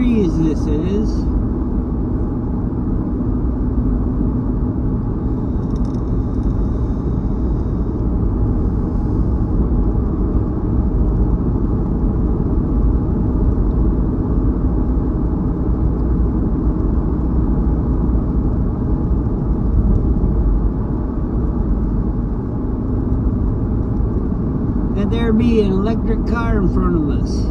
degrees this is. And there be an electric car in front of us.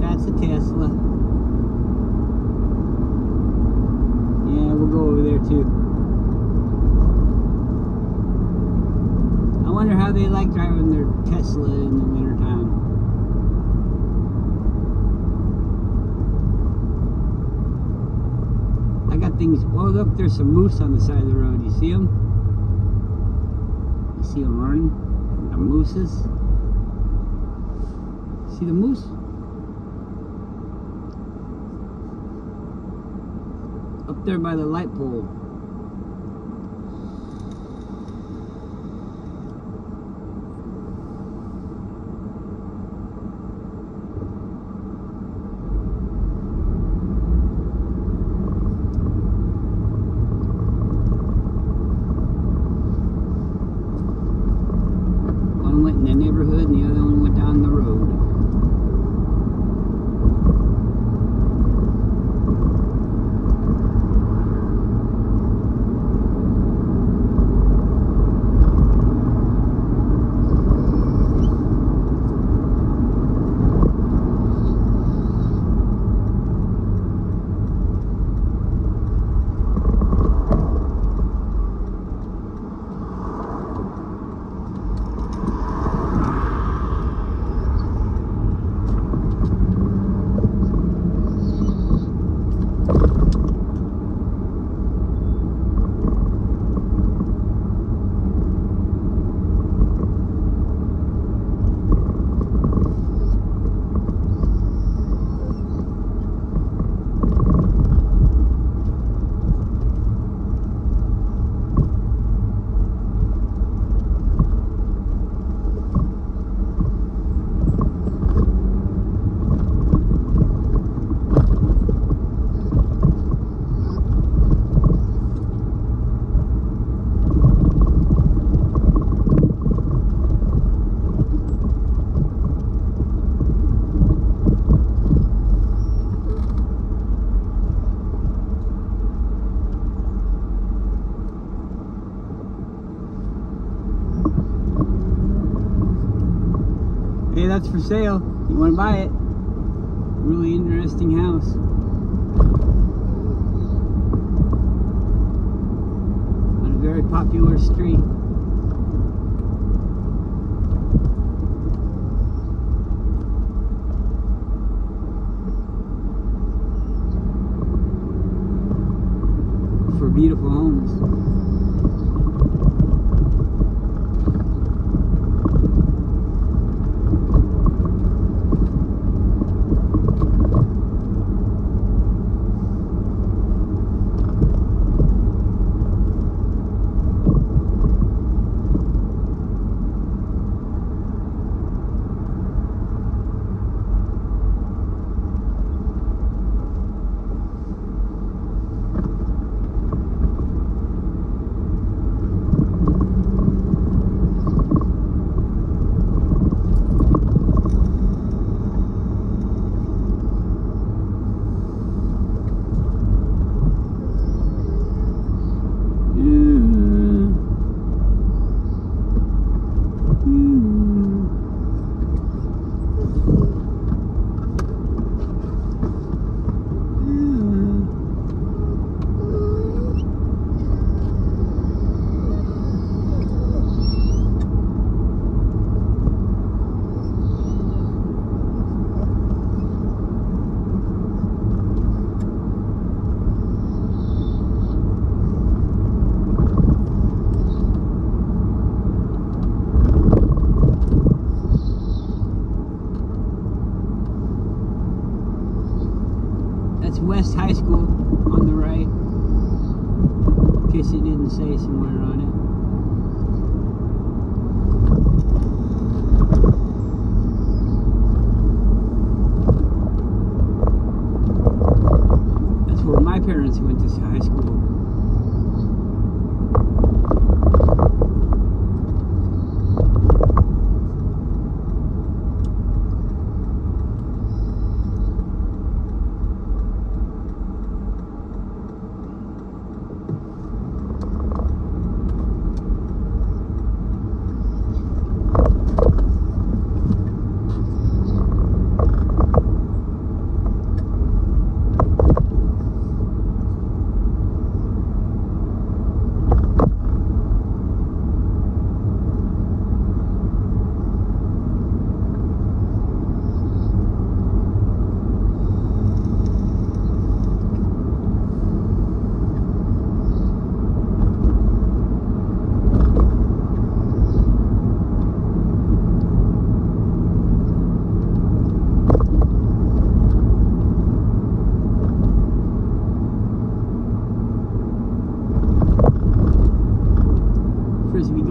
That's a Tesla. Yeah, we'll go over there too. I wonder how they like driving their Tesla in the wintertime. I got things. Oh, look, there's some moose on the side of the road. You see them? See them running? The mooses. See the moose? Up there by the light pole. One went in the neighborhood and the other one went down the road. Hey, that's for sale. You want to buy it? Really interesting house. On a very popular street. For beautiful homes. West High School on the right, in case it didn't say somewhere on it.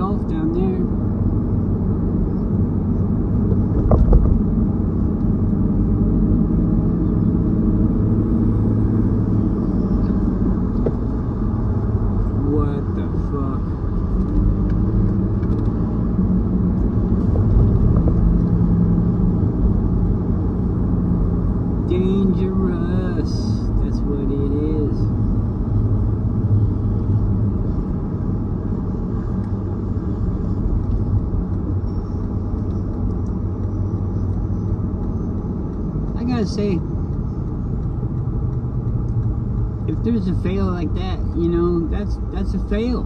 golf down there. What the fuck? Dangerous. That's what it is. I gotta say, if there's a fail like that, you know, that's a fail.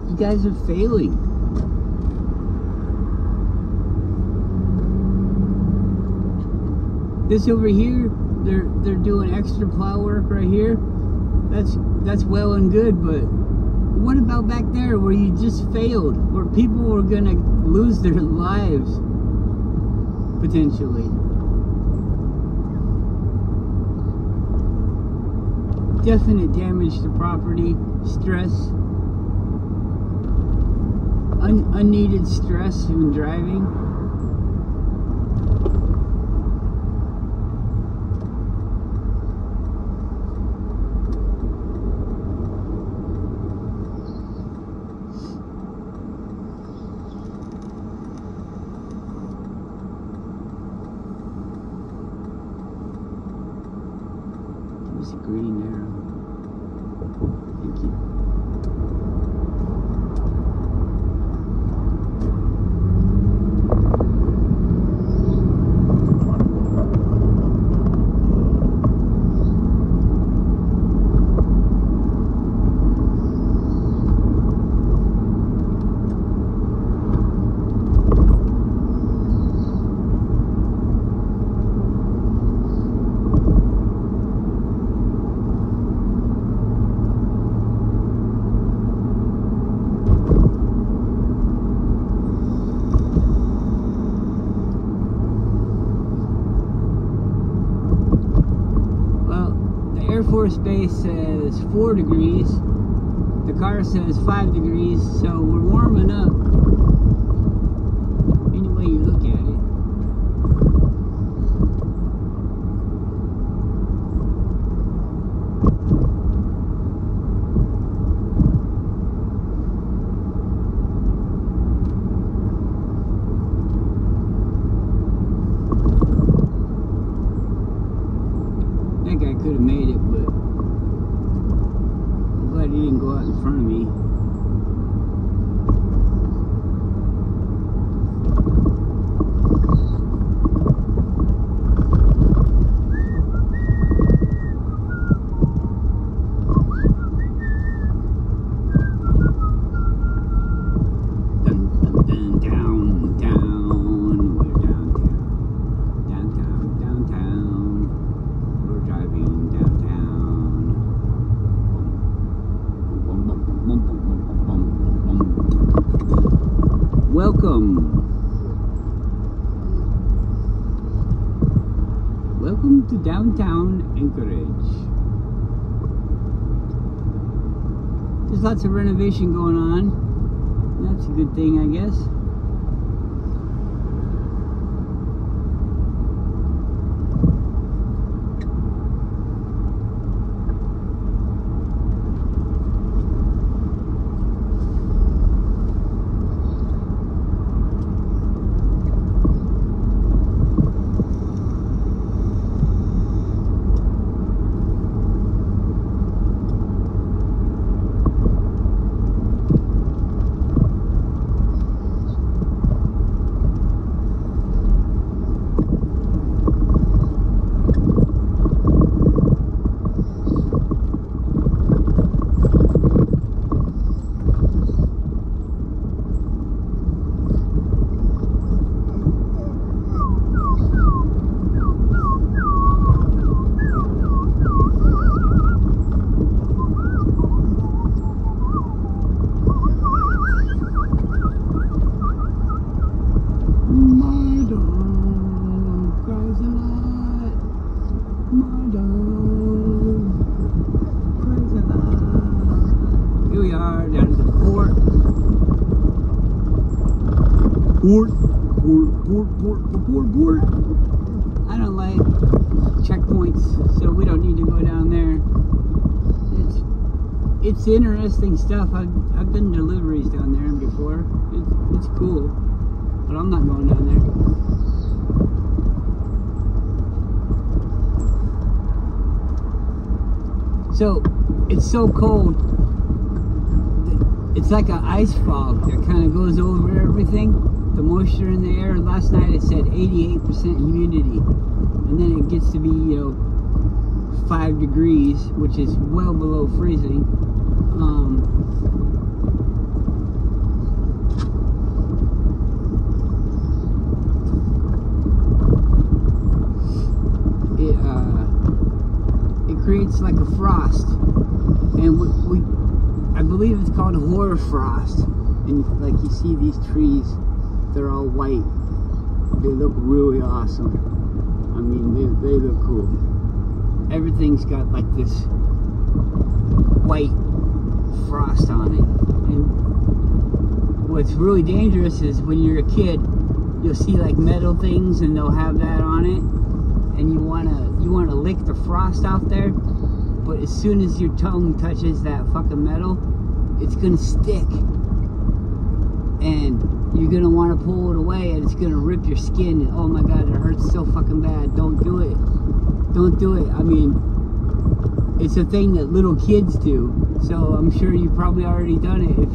You guys are failing. This over here, they're doing extra plow work right here. That's well and good, but what about back there where you just failed, where people were gonna lose their lives potentially? Definite damage to property, stress, unneeded stress when driving. There's a green arrow. Thank you. Air Force Base says 4 degrees. The car says 5 degrees, so we're warming up. Any way you look at it. That guy could have made it, but I'm glad he didn't go out in front of me. Welcome to downtown Anchorage. There's lots of renovation going on. That's a good thing, I guess. Port. I don't like checkpoints, so we don't need to go down there. It's interesting stuff. I've done deliveries down there before. It's cool, but I'm not going down there. So it's so cold. It's like an ice fog that kind of goes over everything. The moisture in the air. Last night it said 88% humidity, and then it gets to be 5 degrees, which is well below freezing. It creates like a frost, and I believe it's called hoar frost. And like you see these trees, they're all white. They look really awesome. I mean, they look cool. Everything's got like this white frost on it. And what's really dangerous is when you're a kid, you'll see like metal things and they'll have that on it, and you wanna lick the frost off there, but as soon as your tongue touches that fucking metal, it's gonna stick, and you're gonna want to pull it away, and it's gonna rip your skin. And oh my god, it hurts so fucking bad. Don't do it. Don't do it. I mean, it's a thing that little kids do, so I'm sure you've probably already done it if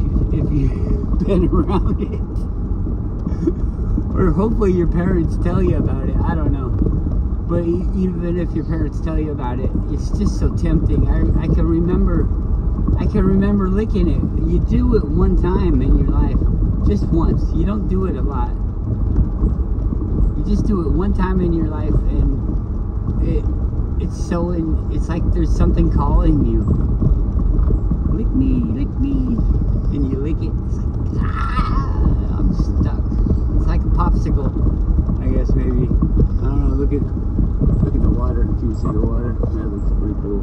you've been around it. Or hopefully your parents tell you about it. I don't know. But even if your parents tell you about it, it's just so tempting. I can remember licking it. You do it one time in your life, just once. You don't do it a lot. You just do it one time in your life, and it's like there's something calling you. Lick me, and you lick it. It's like, I'm stuck. It's like a popsicle, I guess, maybe. I don't know. Look at the water. Can you see the water? That looks pretty cool.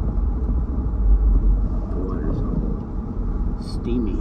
The water's steamy.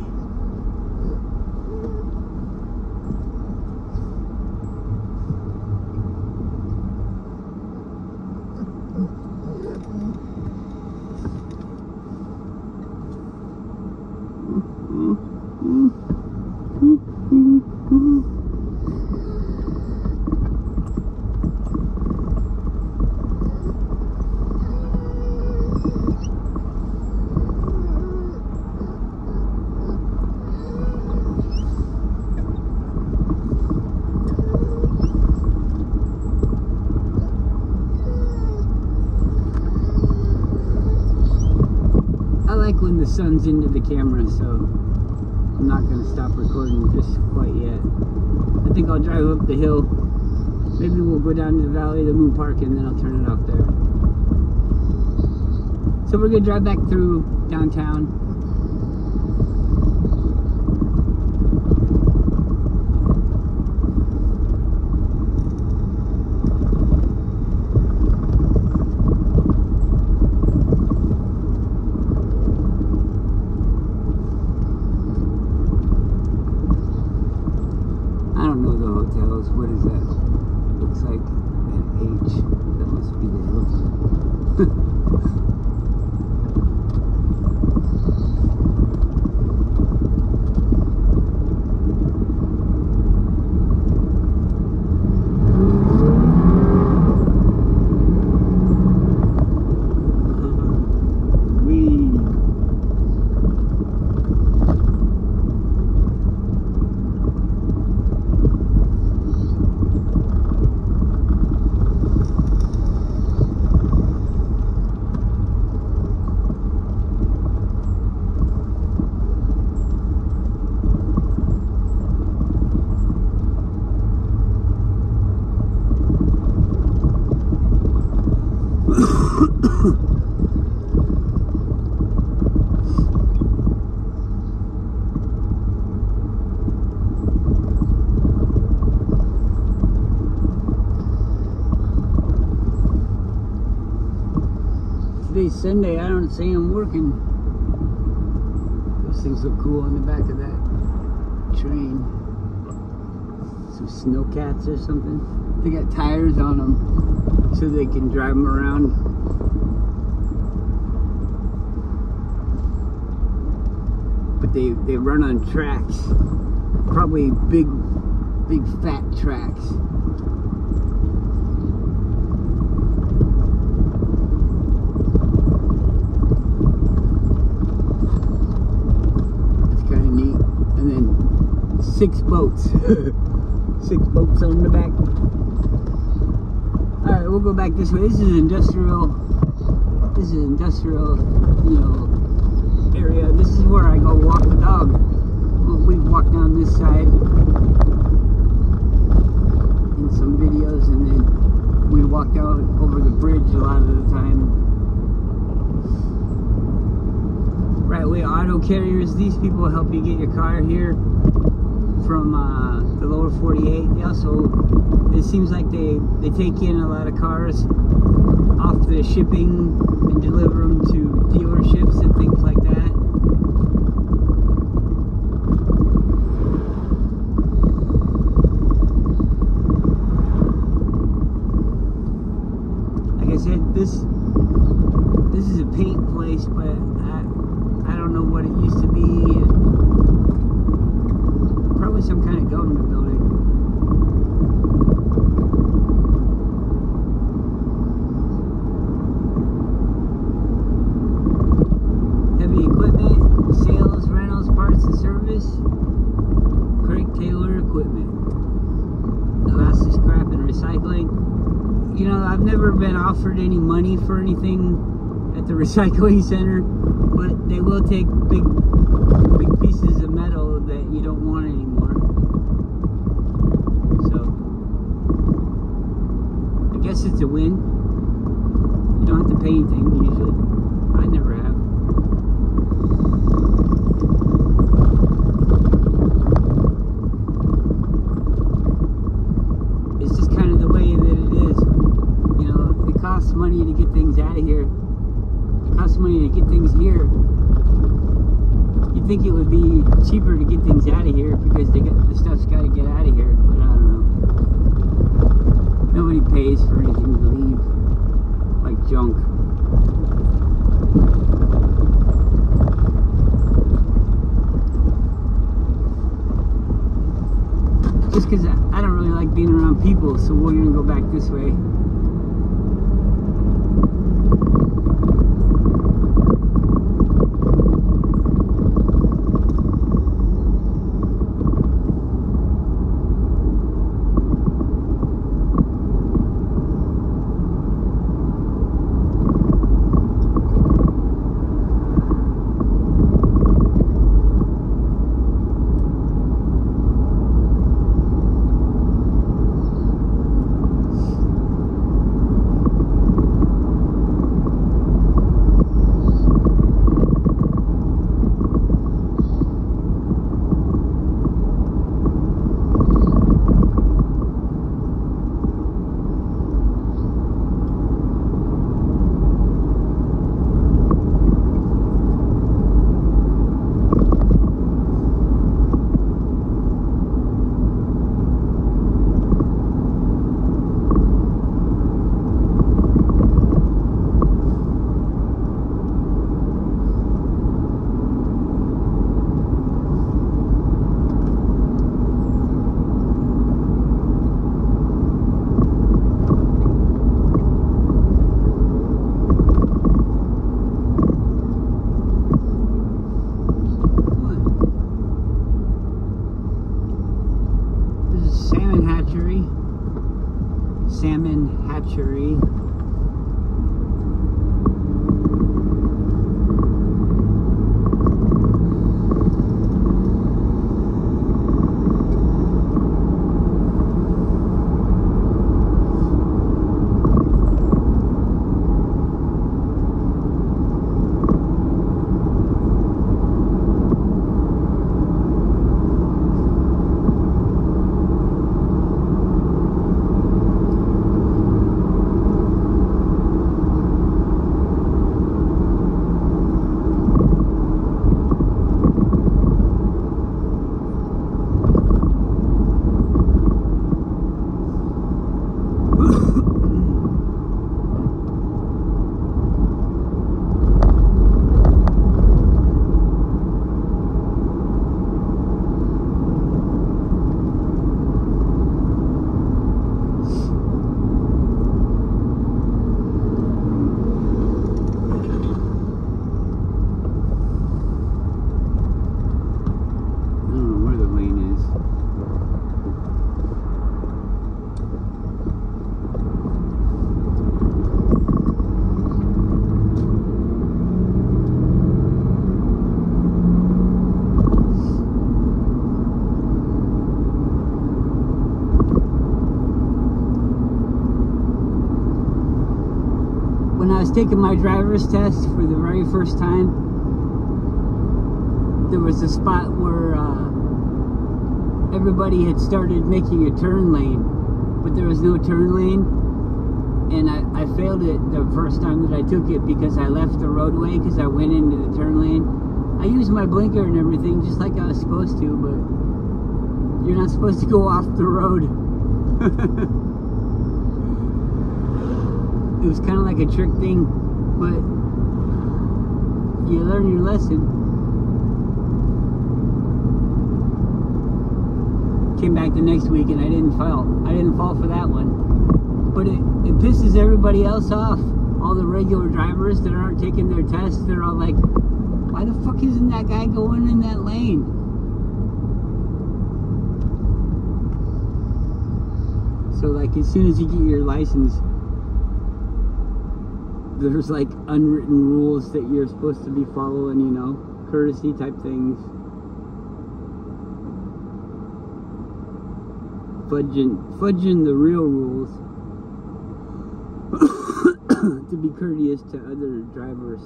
When the sun's into the camera, so I'm not going to stop recording just quite yet. I think I'll drive up the hill. Maybe we'll go down to the Valley of the Moon Park, and then I'll turn it off there. So we're going to drive back through downtown. What is that? Looks like an H. That must be the Hilton. Today's Sunday. I don't see them working. Those things look cool on the back of that train. some snowcats or something. They got tires on them so they can drive them around. But they run on tracks, probably big fat tracks. That's kind of neat. And then 6 boats. 6 boats on the back. Alright, we'll go back this way. This is industrial, you know, area. This is where I go walk the dog. We walk down this side in some videos, and then we walk out over the bridge a lot of the time. Right way auto carriers. These people help you get your car here from the lower 48. They also, it seems like they take in a lot of cars off the shipping and deliver them to dealerships and things like that. Like I said, this is a paint place, but I don't know what it used to be. Probably some kind of government building. Heavy equipment, sales, rentals, parts and service. Craig Taylor equipment. Elastic scrap and recycling. You know, I've never been offered any money for anything at the recycling center, but they will take big pieces of metal that you don't want anymore. So I guess it's a win. You don't have to pay anything usually. I never have. It's just kind of the way that it is. You know, it costs money to get things out of here. It costs money to get things here. You'd think it would be cheaper to get things out of here because the stuff's got to get out of here, but I don't know. Nobody pays for anything to leave, like junk. Just because I don't really like being around people, so we're going to go back this way. Salmon hatchery. taking my driver's test for the very first time, there was a spot where everybody had started making a turn lane, but there was no turn lane, and I failed it the first time that I took it because I left the roadway because I went into the turn lane. I used my blinker and everything just like I was supposed to, but you're not supposed to go off the road. It was kind of like a trick thing, but you learn your lesson. Came back the next week and I didn't fall for that one. But it pisses everybody else off. All the regular drivers that aren't taking their tests, they're all like, why the fuck isn't that guy going in that lane? So like as soon as you get your license, there's like unwritten rules that you're supposed to be following, you know, courtesy type things. Fudging the real rules to be courteous to other drivers.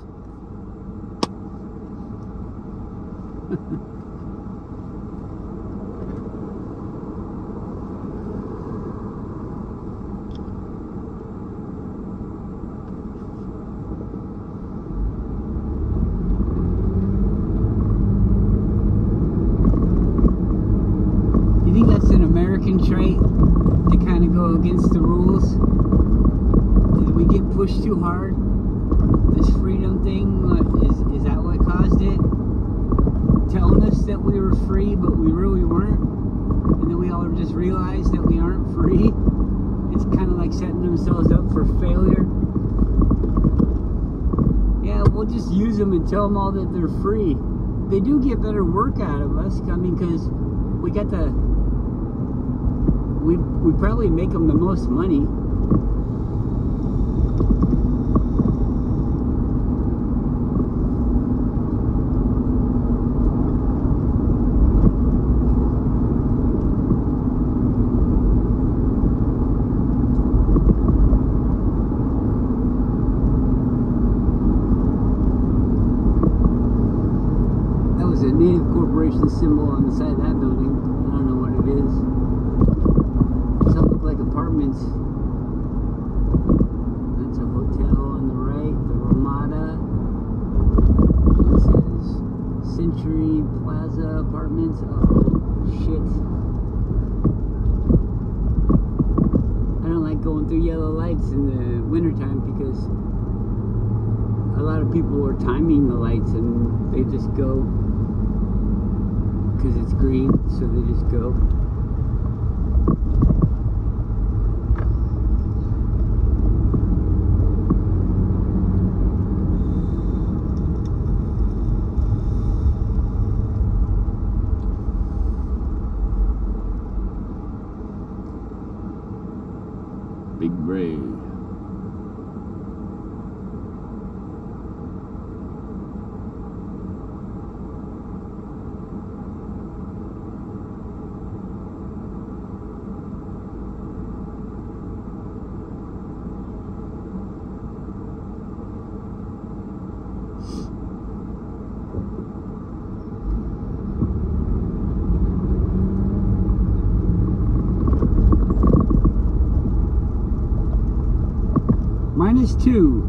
You think that's an American trait to kind of go against the rules? Did we get pushed too hard? This freedom thing, is that what caused it? Telling us that we were free, but we really weren't, and then we all just realized that we aren't free. It's kind of like setting themselves up for failure. Yeah, we'll just use them and tell them all that they're free. They do get better work out of us, I mean, because we got the... We probably make them the most money. That was a Native Corporation symbol on the side of that building. I don't know what it is. Some look like apartments. That's a hotel on the right, the Ramada. This is Century Plaza Apartments. Oh, shit. I don't like going through yellow lights in the wintertime because a lot of people are timing the lights and they just go because it's green, so they just go. Big Bray. -2.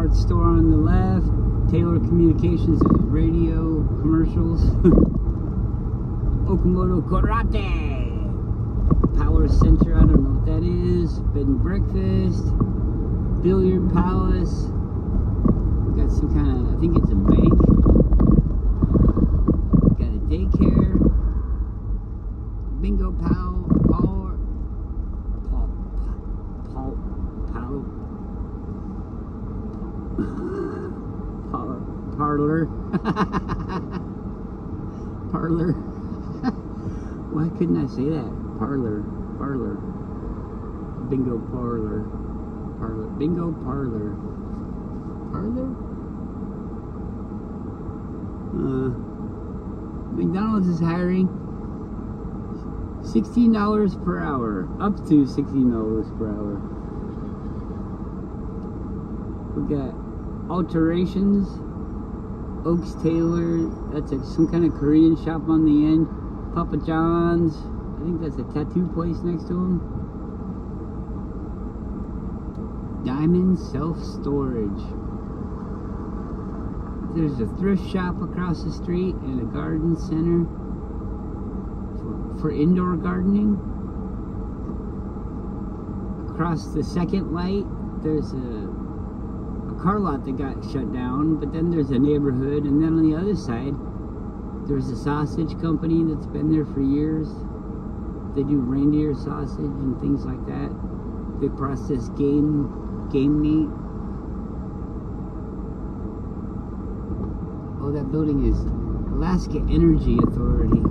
parts store on the left. Taylor Communications is radio commercials. Okamoto Karate Power Center, I don't know what that is. Bed and breakfast. Billiard Palace. We got some kind of, I think it's a bank. Got a daycare. Bingo parlor. Parlor. Why couldn't I say that? Parlor. Bingo parlor. Bingo parlor. McDonald's is hiring. $16 per hour. Up to $16 per hour. We got alterations. Oaks Taylor, that's some kind of Korean shop on the end. Papa John's, I think that's a tattoo place next to him. Diamond Self-Storage. There's a thrift shop across the street and a garden center for indoor gardening. Across the second light, there's a car lot that got shut down, but then there's a neighborhood, and then on the other side there's a sausage company that's been there for years. They do reindeer sausage and things like that. They process game meat. Oh, that building is Alaska Energy Authority.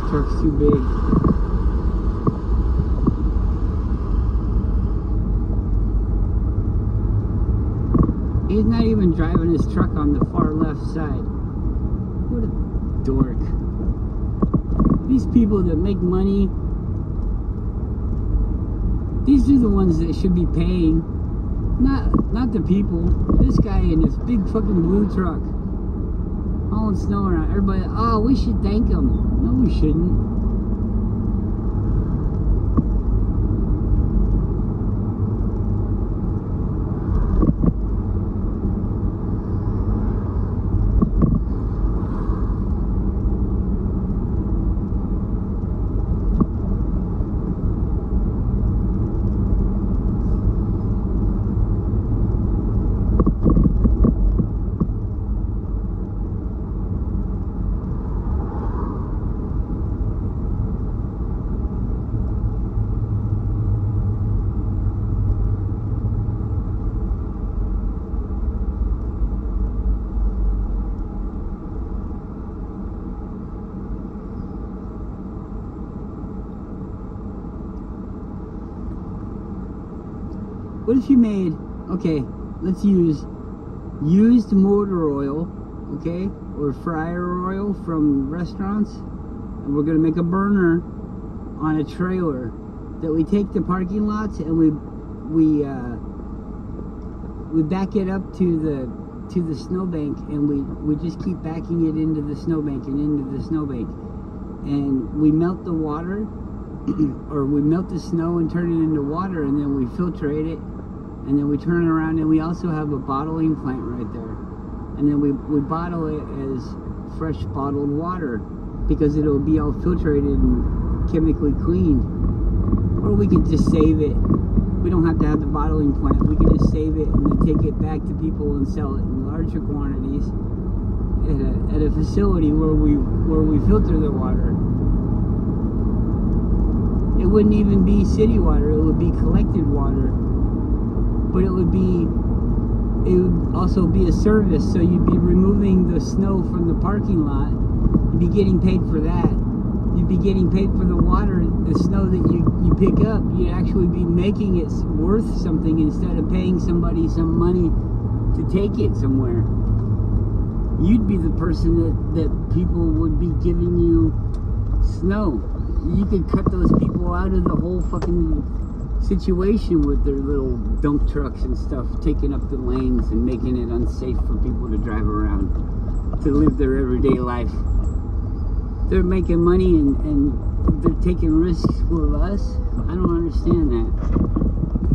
Truck's too big. He's not even driving his truck on the far left side. What a dork. These people that make money, these are the ones that should be paying, not the people. This guy in this big fucking blue truck hauling snow around. Everybody, oh, we should thank him. No, we shouldn't. What if you made, okay, let's use used motor oil, okay, or fryer oil from restaurants, and we're gonna make a burner on a trailer that we take to parking lots and we back it up to the snowbank, and we just keep backing it into the snowbank and into the snowbank, and we melt the water or we melt the snow and turn it into water, and then we filtrate it, and then we turn it around, and we also have a bottling plant right there, and then we bottle it as fresh bottled water because it'll be all filtrated and chemically cleaned. Or we could just save it. We don't have to have the bottling plant. We can just save it and then take it back to people and sell it in larger quantities at a facility where we filter the water. It wouldn't even be city water, it would be collected water. But it would also be a service, so you'd be removing the snow from the parking lot. You'd be getting paid for that. You'd be getting paid for the water, the snow that you pick up. You'd actually be making it worth something instead of paying somebody some money to take it somewhere. you'd be the person that people would be giving you snow. You could cut those people out of the whole fucking situation with their little dump trucks and stuff, taking up the lanes and making it unsafe for people to drive around, to live their everyday life. They're making money and they're taking risks with us. I don't understand that.